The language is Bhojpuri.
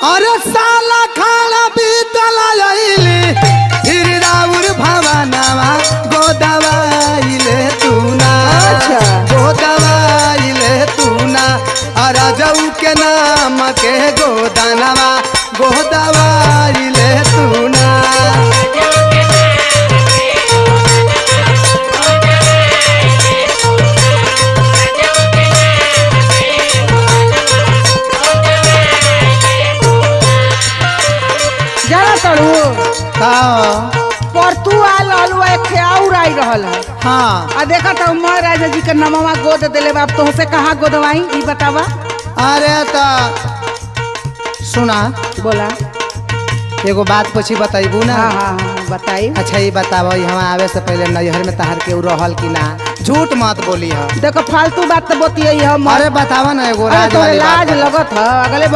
अरे साला खाला बीतल आइली फिर राउर भवनवा गोदवाइले तू ना। अच्छा। गोदवाइले तू ना राजाऊ के नाम के गोदनवा गोदवाइले तू ना। जाना तड़ू पर तू आल अलुआ एक और आई रहल है। हाँ आ देखा तो मैं राजा जी के नमवा गोद दिले बाप तो से कहाँ गोदवाई ई बतावा। अरे तो सुना बोला। एगो बात पूछी बताइबू ना। हाँ हाँ हाँ बताई। अच्छा ये बताओ हम आवे से पहले नैहर में तहार के रहल कि ना। झूठ मत बोली है। देखो फालतू बात तो बोती है हम। अरे बतावा ना एगो राज वाली लाज बात। लगत है अगले